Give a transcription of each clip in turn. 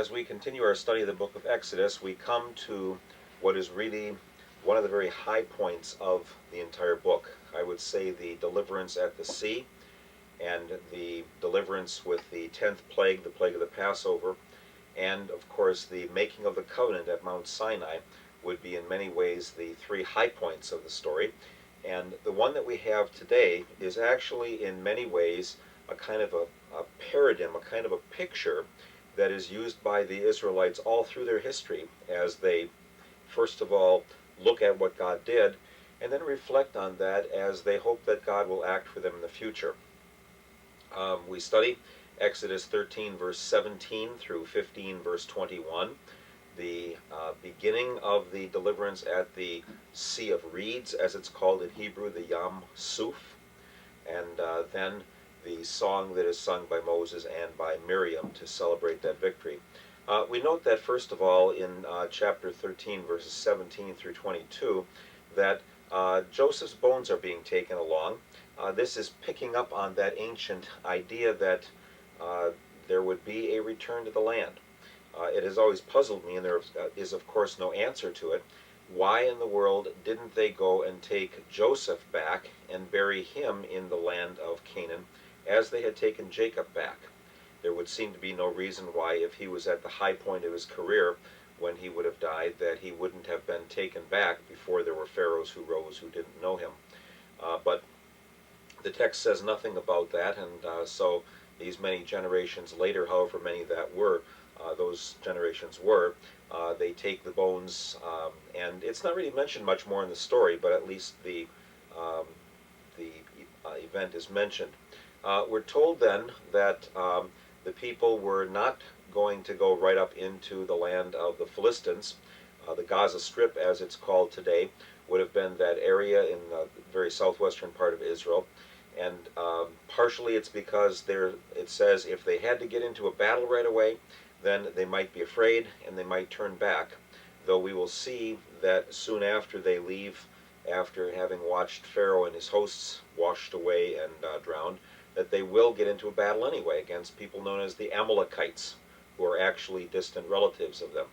as we continue our study of the book of Exodus, we come to what is really one of the very high points of the entire book. I would say the deliverance at the sea and the deliverance with the 10th plague, the plague of the Passover, and of course the making of the covenant at Mount Sinai would be in many ways the three high points of the story. And the one that we have today is actually in many ways a kind of a paradigm, a kind of a picture that is used by the Israelites all through their history as they, first of all, look at what God did and then reflect on that as they hope that God will act for them in the future. We study Exodus 13 verse 17 through 15 verse 21, the beginning of the deliverance at the Sea of Reeds, as it's called in Hebrew, the Yam Suf, and then the song that is sung by Moses and by Miriam to celebrate that victory. We note that, first of all, in chapter 13, verses 17 through 22, that Joseph's bones are being taken along. This is picking up on that ancient idea that there would be a return to the land. It has always puzzled me, and there is, of course, no answer to it. Why in the world didn't they go and take Joseph back and bury him in the land of Canaan as they had taken Jacob back? There would seem to be no reason why, if he was at the high point of his career when he would have died, that he wouldn't have been taken back before there were pharaohs who rose who didn't know him. But the text says nothing about that, and so these many generations later, however many that were, those generations were, they take the bones, and it's not really mentioned much more in the story, but at least the event is mentioned. We're told then that the people were not going to go right up into the land of the Philistines. The Gaza Strip, as it's called today, would have been that area in the very southwestern part of Israel. And partially it's because it says if they had to get into a battle right away, then they might be afraid and they might turn back. Though we will see that soon after they leave, after having watched Pharaoh and his hosts washed away and drowned, that they will get into a battle anyway against people known as the Amalekites, who are actually distant relatives of them.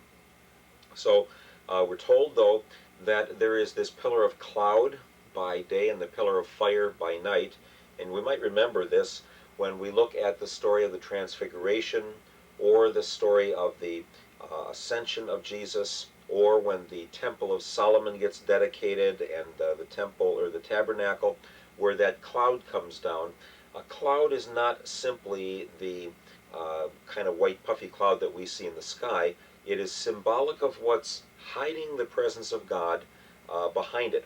So we're told, though, that there is this pillar of cloud by day and the pillar of fire by night. And we might remember this when we look at the story of the Transfiguration, or the story of the ascension of Jesus, or when the Temple of Solomon gets dedicated and the temple or the tabernacle, where that cloud comes down. A cloud is not simply the kind of white puffy cloud that we see in the sky. It is symbolic of what's hiding the presence of God behind it.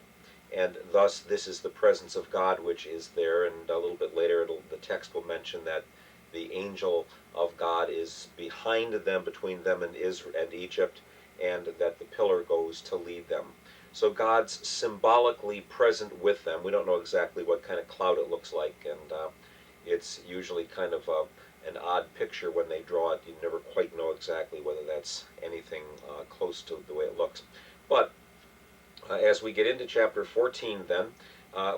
And thus this is the presence of God which is there, and a little bit later the text will mention that the angel of God is behind them, between them and Israel and Egypt, and that the pillar goes to lead them. So God's symbolically present with them. We don't know exactly what kind of cloud it looks like, and it's usually kind of an odd picture when they draw it. You never quite know exactly whether that's anything close to the way it looks. But as we get into chapter 14 then,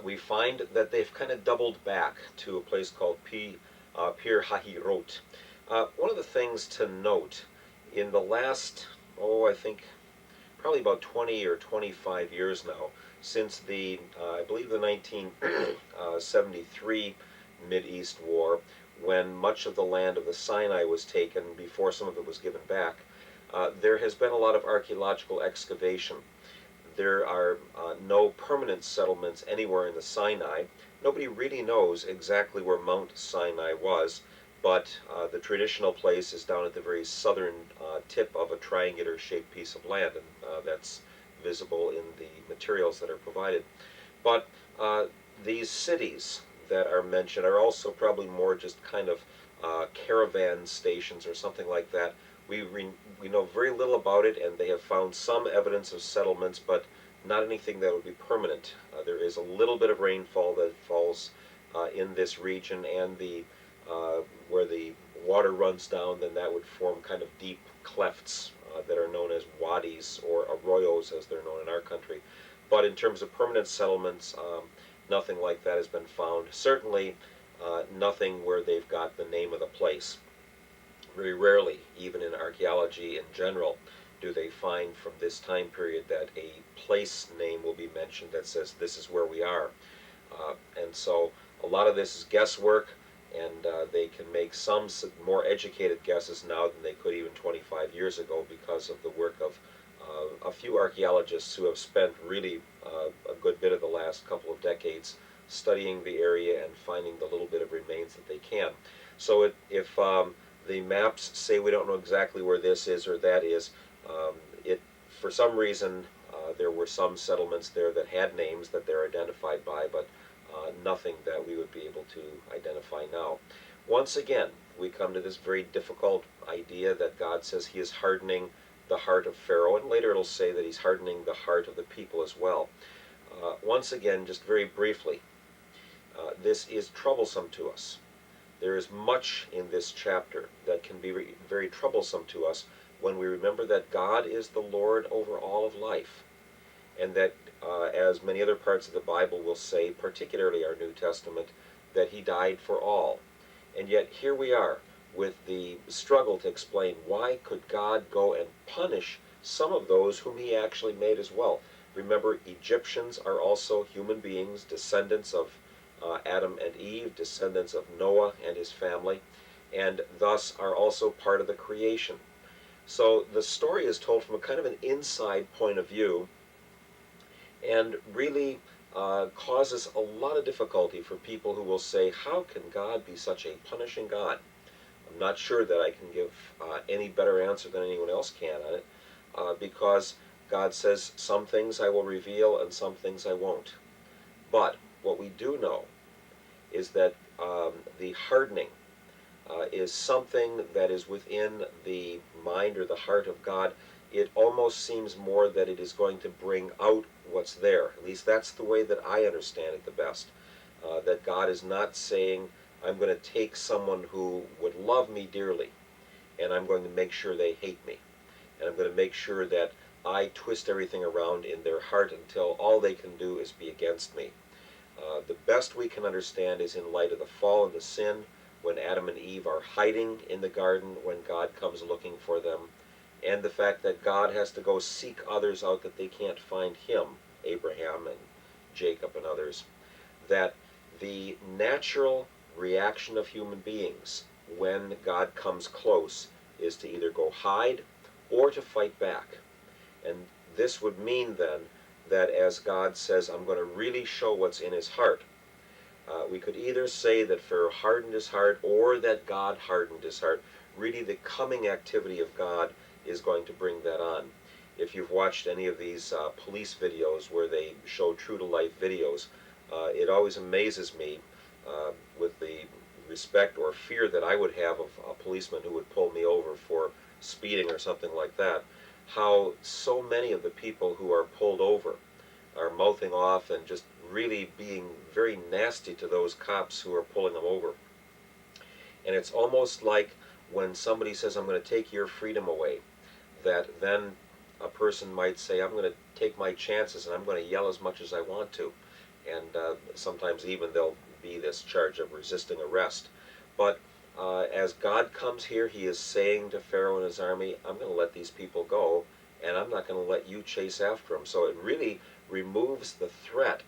we find that they've kind of doubled back to a place called Pir Hahirot. One of the things to note in the last, I think probably about 20 or 25 years now, since I believe the 1973 Mideast War, when much of the land of the Sinai was taken before some of it was given back, there has been a lot of archaeological excavation. There are no permanent settlements anywhere in the Sinai. Nobody really knows exactly where Mount Sinai was, but the traditional place is down at the very southern tip of a triangular-shaped piece of land, and that's visible in the materials that are provided. But these cities that are mentioned are also probably more just kind of caravan stations or something like that. We know very little about it, and they have found some evidence of settlements, but not anything that would be permanent. There is a little bit of rainfall that falls in this region, and where the water runs down, then that would form kind of deep clefts that are known as wadis, or arroyos as they're known in our country. But in terms of permanent settlements, nothing like that has been found. Certainly nothing where they've got the name of the place. Very rarely, even in archaeology in general, do they find from this time period that a place name will be mentioned that says this is where we are. And so a lot of this is guesswork, and they can make some more educated guesses now than they could even 25 years ago because of the work of a few archaeologists who have spent really a good bit of the last couple of decades studying the area and finding the little bit of remains that they can. So if the maps say we don't know exactly where this is or that is, it for some reason there were some settlements there that had names that they're identified by, but nothing that we would be able to identify now. Once again, we come to this very difficult idea that God says he is hardening the heart of Pharaoh, and later it'll say that he's hardening the heart of the people as well. Once again, just very briefly, this is troublesome to us. There is much in this chapter that can be very troublesome to us when we remember that God is the Lord over all of life, and that, as many other parts of the Bible will say, particularly our New Testament, that he died for all. And yet here we are with the struggle to explain why could God go and punish some of those whom he actually made as well. Remember, Egyptians are also human beings, descendants of Adam and Eve, descendants of Noah and his family, and thus are also part of the creation. So the story is told from a kind of an inside point of view, and really causes a lot of difficulty for people who will say, how can God be such a punishing God? I'm not sure that I can give any better answer than anyone else can on it, because God says some things I will reveal and some things I won't. But what we do know is that the hardening is something that is within the mind or the heart of God. It almost seems more that it is going to bring out what's there. At least that's the way that I understand it the best. That God is not saying, I'm going to take someone who would love me dearly, and I'm going to make sure they hate me. And I'm going to make sure that I twist everything around in their heart until all they can do is be against me. The best we can understand is in light of the fall and the sin, when Adam and Eve are hiding in the garden when God comes looking for them, and the fact that God has to go seek others out that they can't find him, Abraham and Jacob and others, that the natural reaction of human beings when God comes close is to either go hide or to fight back. And this would mean then that as God says, I'm going to really show what's in his heart, we could either say that Pharaoh hardened his heart or that God hardened his heart. Really, the coming activity of God is going to bring that on. If you've watched any of these police videos where they show true-to-life videos, it always amazes me with the respect or fear that I would have of a policeman who would pull me over for speeding or something like that, how so many of the people who are pulled over are mouthing off and just really being very nasty to those cops who are pulling them over. And it's almost like when somebody says, I'm going to take your freedom away, that then a person might say, I'm going to take my chances and I'm going to yell as much as I want to. And sometimes even there'll be this charge of resisting arrest. But as God comes here, he is saying to Pharaoh and his army, I'm going to let these people go, and I'm not going to let you chase after them. So it really removes the threat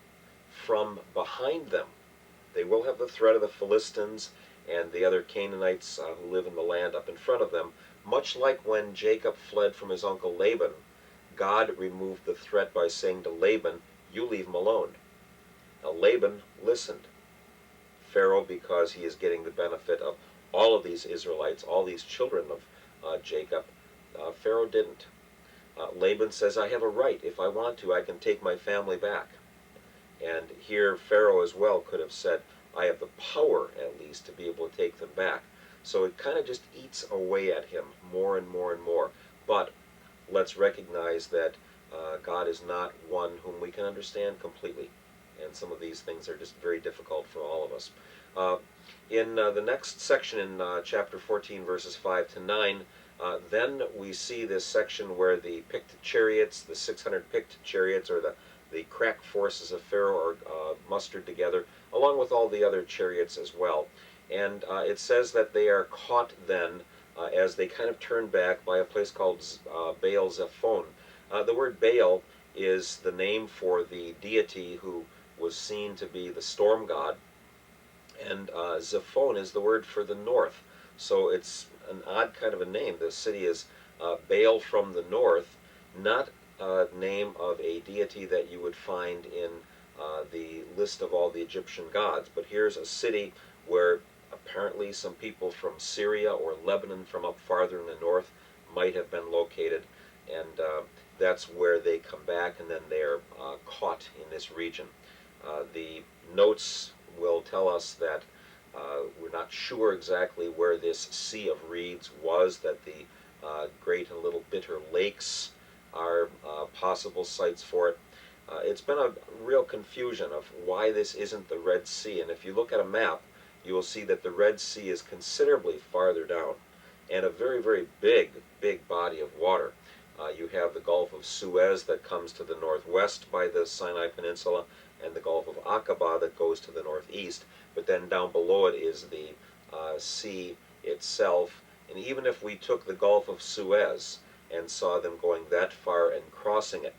from behind them. They will have the threat of the Philistines and the other Canaanites who live in the land up in front of them, much like when Jacob fled from his uncle Laban. God removed the threat by saying to Laban, you leave him alone. Now Laban listened. Pharaoh, because he is getting the benefit of all of these Israelites, all these children of Jacob, Pharaoh didn't. Laban says, I have a right. If I want to, I can take my family back. And here Pharaoh as well could have said, I have the power at least to be able to take them back. So it kind of just eats away at him more and more and more. But let's recognize that God is not one whom we can understand completely. And some of these things are just very difficult for all of us. In the next section in chapter 14, verses 5 to 9, then we see this section where the picked chariots, the 600 picked chariots, or the crack forces of Pharaoh are mustered together, along with all the other chariots as well. And it says that they are caught then as they kind of turn back by a place called Baal Zephon. The word Baal is the name for the deity who was seen to be the storm god, and Zephon is the word for the north. So it's an odd kind of a name. The city is Baal from the north, not a name of a deity that you would find in the list of all the Egyptian gods. But here's a city where apparently some people from Syria or Lebanon from up farther in the north might have been located, and that's where they come back, and then they're caught in this region. The notes will tell us that we're not sure exactly where this Sea of Reeds was, that the Great and Little Bitter Lakes are possible sites for it. It's been a real confusion of why this isn't the Red Sea, and if you look at a map, you will see that the Red Sea is considerably farther down, and a very, very big, big body of water. You have the Gulf of Suez that comes to the northwest by the Sinai Peninsula, and the Gulf of Aqaba that goes to the northeast, but then down below it is the sea itself. And even if we took the Gulf of Suez and saw them going that far and crossing it,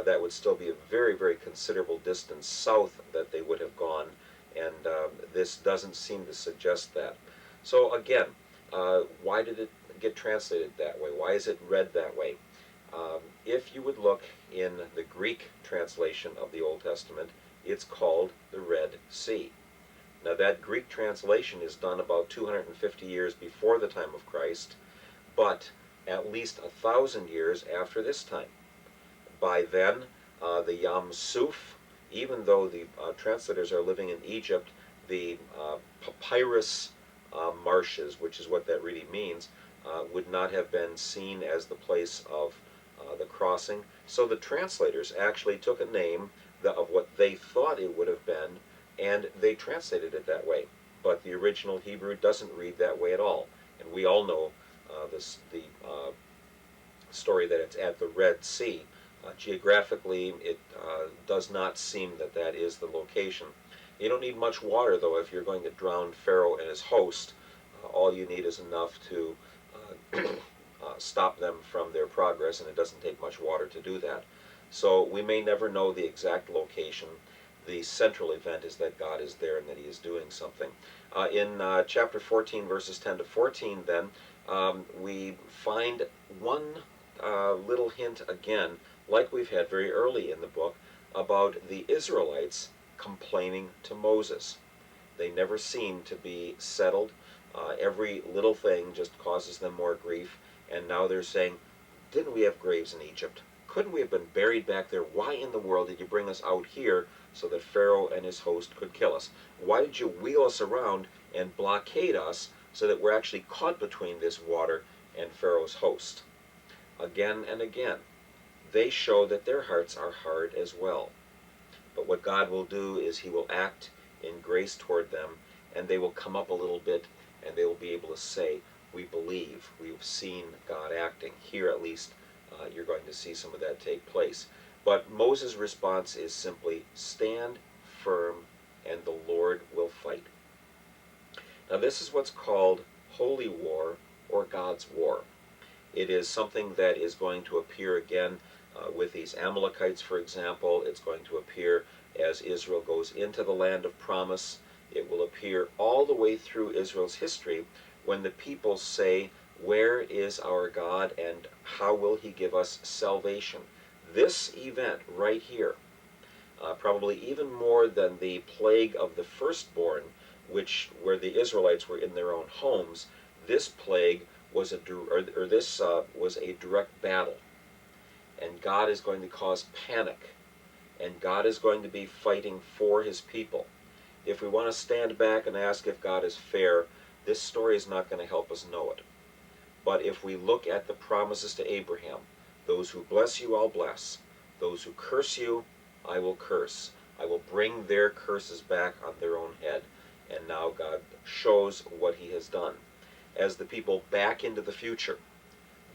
that would still be a very, very considerable distance south that they would have gone, and this doesn't seem to suggest that. So again, why did it get translated that way? Why is it read that way? If you would look in the Greek translation of the Old Testament, it's called the Red Sea. Now that Greek translation is done about 250 years before the time of Christ, but at least 1,000 years after this time. By then, the Yam Suf, even though the translators are living in Egypt, the papyrus marshes, which is what that really means, would not have been seen as the place of the crossing. So the translators actually took a name of what they thought it would have been, and they translated it that way. But the original Hebrew doesn't read that way at all. And we all know the story that it's at the Red Sea. Geographically, it does not seem that that is the location. You don't need much water, though, if you're going to drown Pharaoh and his host. All you need is enough to stop them from their progress, and it doesn't take much water to do that. So we may never know the exact location. The central event is that God is there and that he is doing something. In chapter 14, verses 10 to 14, then, we find one little hint again, like we've had very early in the book, about the Israelites complaining to Moses. They never seem to be settled. Every little thing just causes them more grief, and now they're saying, didn't we have graves in Egypt? Couldn't we have been buried back there? Why in the world did you bring us out here so that Pharaoh and his host could kill us? Why did you wheel us around and blockade us so that we're actually caught between this water and Pharaoh's host? Again and again, they show that their hearts are hard as well. But what God will do is he will act in grace toward them, and they will come up a little bit, and they will be able to say, we believe, we've seen God acting. Here at least you're going to see some of that take place. But Moses' response is simply, stand firm and the Lord will fight. Now this is what's called holy war or God's war. It is something that is going to appear again with these Amalekites, for example. It's going to appear as Israel goes into the land of promise. It will appear all the way through Israel's history when the people say, where is our God and how will he give us salvation? This event right here, probably even more than the plague of the firstborn, where the Israelites were in their own homes, this plague was was a direct battle. And God is going to cause panic. And God is going to be fighting for his people. If we want to stand back and ask if God is fair, this story is not going to help us know it. But if we look at the promises to Abraham, those who bless you, I'll bless. Those who curse you, I will curse. I will bring their curses back on their own head. And now God shows what he has done. As the people back into the future,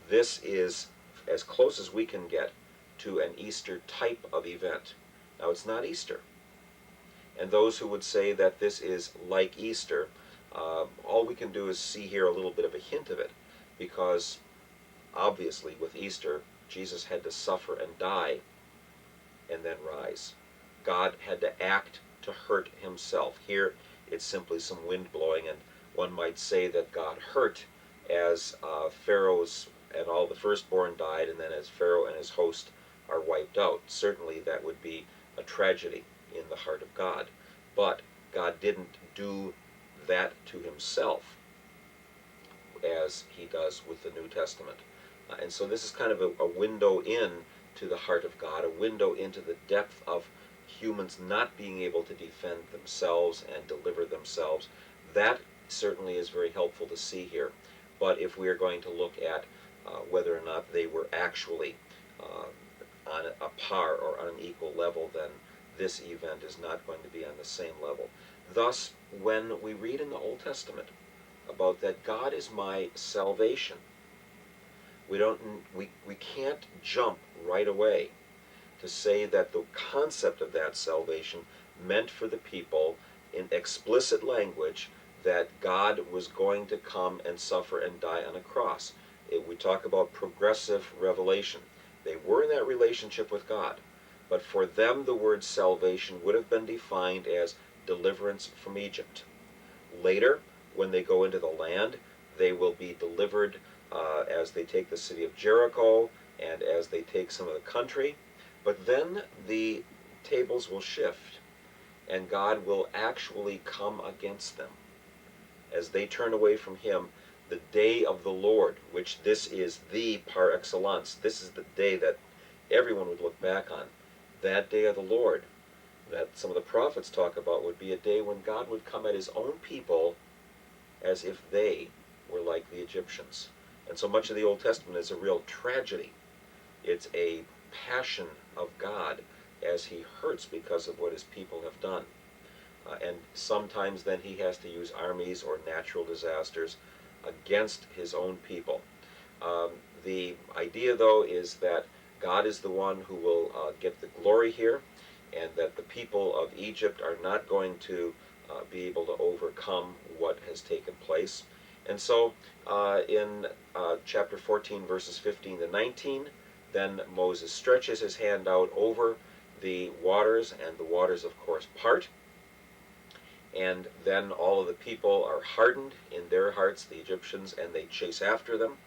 this is as close as we can get to an Easter type of event. Now it's not Easter. And those who would say that this is like Easter, all we can do is see here a little bit of a hint of it. because obviously with Easter, Jesus had to suffer and die and then rise. God had to act to hurt himself. Here it's simply some wind blowing, and one might say that God hurt as Pharaoh's and all the firstborn died, and then as Pharaoh and his host are wiped out. Certainly that would be a tragedy in the heart of God. But God didn't do that to himself as he does with the New Testament. And so this is kind of a window in to the heart of God, a window into the depth of humans not being able to defend themselves and deliver themselves. That certainly is very helpful to see here. But if we are going to look at whether or not they were actually on a par or on an equal level, then this event is not going to be on the same level. Thus, when we read in the Old Testament about that God is my salvation, we can't jump right away to say that the concept of that salvation meant for the people in explicit language that God was going to come and suffer and die on a cross. We talk about progressive revelation. They were in that relationship with God, but for them the word salvation would have been defined as deliverance from Egypt. Later, when they go into the land, they will be delivered as they take the city of Jericho and as they take some of the country. But then the tables will shift, and God will actually come against them. As they turn away from him, the day of the Lord, which this is the par excellence, this is the day that everyone would look back on. That day of the Lord, that some of the prophets talk about, would be a day when God would come at his own people as if they were like the Egyptians. And so much of the Old Testament is a real tragedy. It's a passion of God as he hurts because of what his people have done. And sometimes then he has to use armies or natural disasters against his own people. The idea, though, is that God is the one who will get the glory here, and that the people of Egypt are not going to be able to overcome what has taken place. And so in chapter 14, verses 15 to 19, then Moses stretches his hand out over the waters, and the waters, of course, part. And then all of the people are hardened in their hearts, the Egyptians, and they chase after them.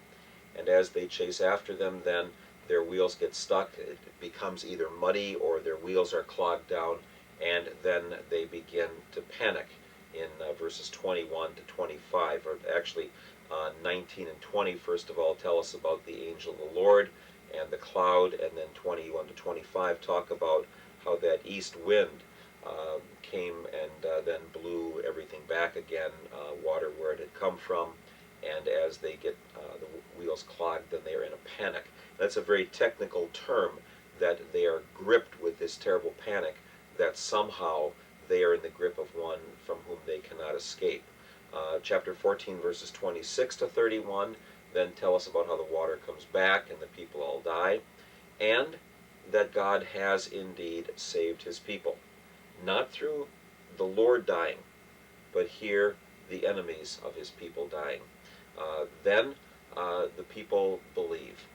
And as they chase after them, then their wheels get stuck. It becomes either muddy or their wheels are clogged down, and then they begin to panic in verses 21 to 25, or actually 19 and 20, first of all, tell us about the angel of the Lord and the cloud, and then 21 to 25 talk about how that east wind came and then blew everything back again, water where it had come from, and as they get the wheels clogged, then they are in a panic. That's a very technical term, that they are gripped with this terrible panic, that somehow they are in the grip of one from whom they cannot escape. Chapter 14, verses 26 to 31, then tell us about how the water comes back and the people all die, and that God has indeed saved his people. Not through the Lord dying, but here the enemies of his people dying. Then the people believe.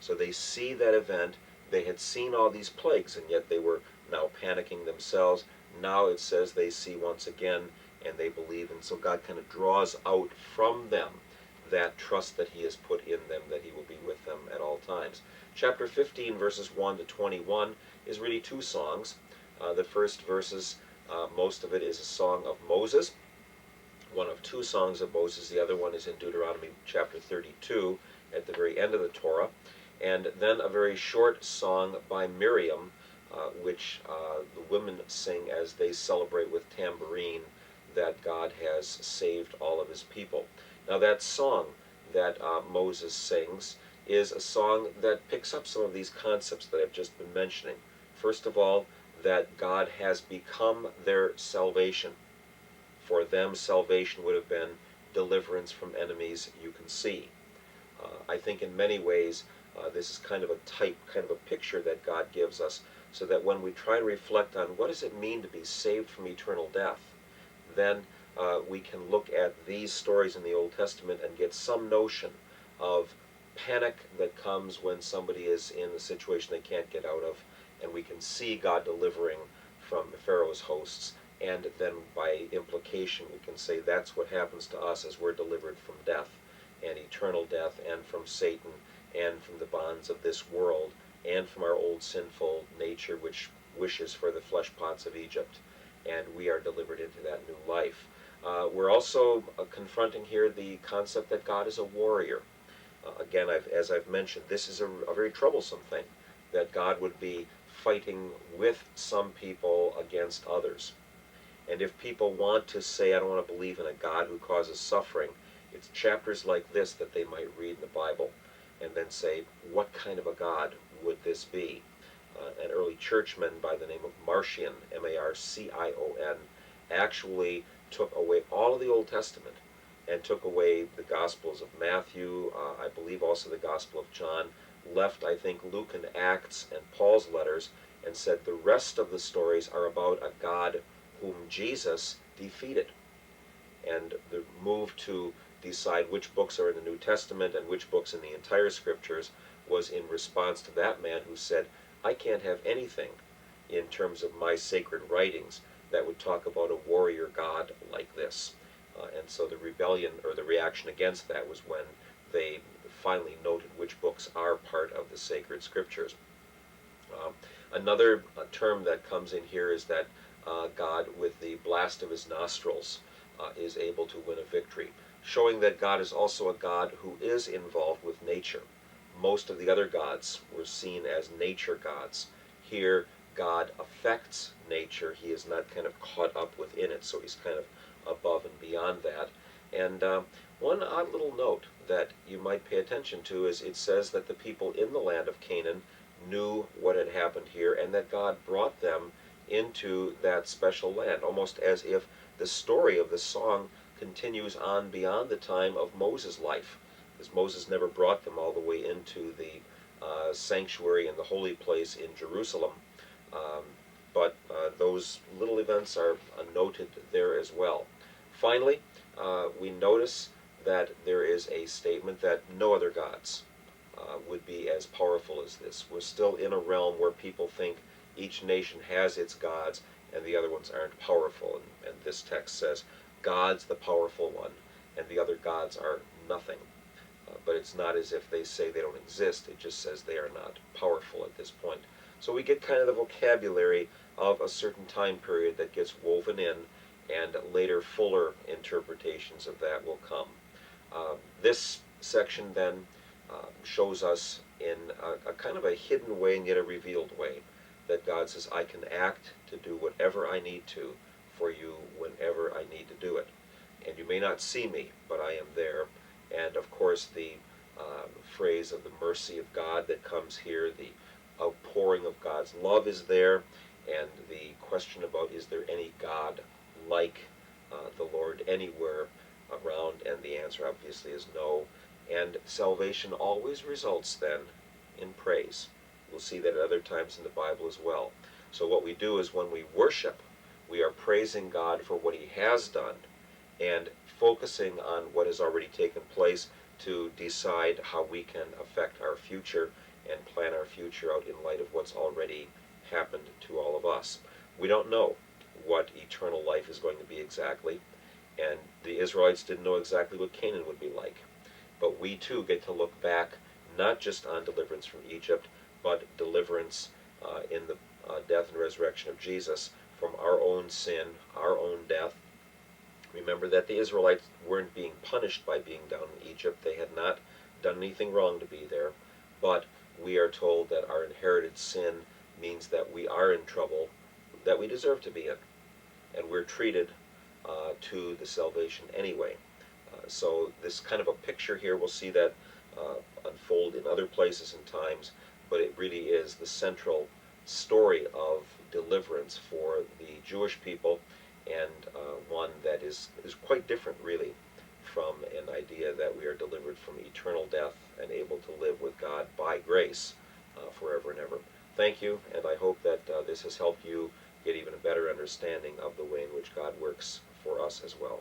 So they see that event. They had seen all these plagues, and yet they were now panicking themselves. Now it says they see once again, and they believe, and so God kind of draws out from them that trust that he has put in them, that he will be with them at all times. Chapter 15, verses 1 to 21, is really two songs. The first verses, most of it is a song of Moses, one of two songs of Moses. The other one is in Deuteronomy chapter 32, at the very end of the Torah. And then a very short song by Miriam, which the women sing as they celebrate with tambourine that God has saved all of his people. Now that song that Moses sings is a song that picks up some of these concepts that I've just been mentioning. First of all, that God has become their salvation. For them, salvation would have been deliverance from enemies you can see. I think in many ways this is kind of a type, kind of a picture that God gives us, so that when we try to reflect on what does it mean to be saved from eternal death, then we can look at these stories in the Old Testament and get some notion of panic that comes when somebody is in a situation they can't get out of, and we can see God delivering from Pharaoh's hosts, and then by implication we can say that's what happens to us as we're delivered from death and eternal death, and from Satan, and from the bonds of this world, and from our old sinful nature which wishes for the flesh pots of Egypt, and we are delivered into that new life. We're also confronting here the concept that God is a warrior. Again, as I've mentioned, this is a very troublesome thing, that God would be fighting with some people against others. And if people want to say, I don't want to believe in a God who causes suffering, it's chapters like this that they might read in the Bible and then say, what kind of a God would this be? An early churchman by the name of Marcion, M-A-R-C-I-O-N, actually took away all of the Old Testament and took away the Gospels of Matthew, I believe also the Gospel of John, left, I think, Luke and Acts and Paul's letters, and said the rest of the stories are about a God whom Jesus defeated. And the move to decide which books are in the New Testament and which books in the entire Scriptures was in response to that man who said, I can't have anything in terms of my sacred writings that would talk about a warrior God like this. And so the rebellion, or the reaction against that, was when they finally noted which books are part of the sacred Scriptures. Another term that comes in here is that God, with the blast of his nostrils, is able to win a victory, showing that God is also a God who is involved with nature. Most of the other gods were seen as nature gods. Here, God affects nature. He is not kind of caught up within it, so he's kind of above and beyond that. And one odd little note that you might pay attention to is it says that the people in the land of Canaan knew what had happened here, and that God brought them into that special land, almost as if the story of the song continues on beyond the time of Moses' life, because Moses never brought them all the way into the sanctuary and the holy place in Jerusalem. But those little events are noted there as well. Finally, we notice that there is a statement that no other gods would be as powerful as this. We're still in a realm where people think each nation has its gods and the other ones aren't powerful. And this text says, God's the powerful one, and the other gods are nothing. But it's not as if they say they don't exist, it just says they are not powerful at this point. So we get kind of the vocabulary of a certain time period that gets woven in, and later fuller interpretations of that will come. This section then shows us in a kind of a hidden way and yet a revealed way that God says, I can act to do whatever I need to for you whenever I need to do it. And you may not see me, but I am there. And of course the phrase of the mercy of God that comes here, the outpouring of God's love is there, and the question about is there any God like the Lord anywhere around, and the answer obviously is no. And salvation always results then in praise. We'll see that at other times in the Bible as well. So what we do is when we worship, we are praising God for what he has done and focusing on what has already taken place to decide how we can affect our future and plan our future out in light of what's already happened to all of us. We don't know what eternal life is going to be exactly, and the Israelites didn't know exactly what Canaan would be like. But we too get to look back not just on deliverance from Egypt, but deliverance in the death and resurrection of Jesus from our own sin, our own death. Remember that the Israelites weren't being punished by being down in Egypt. They had not done anything wrong to be there. But we are told that our inherited sin means that we are in trouble that we deserve to be in. And we're treated to the salvation anyway. So this kind of a picture here, we'll see that unfold in other places and times, but it really is the central story of deliverance for the Jewish people, and one that is quite different really from an idea that we are delivered from eternal death and able to live with God by grace forever and ever. Thank you, and I hope that this has helped you get even a better understanding of the way in which God works for us as well.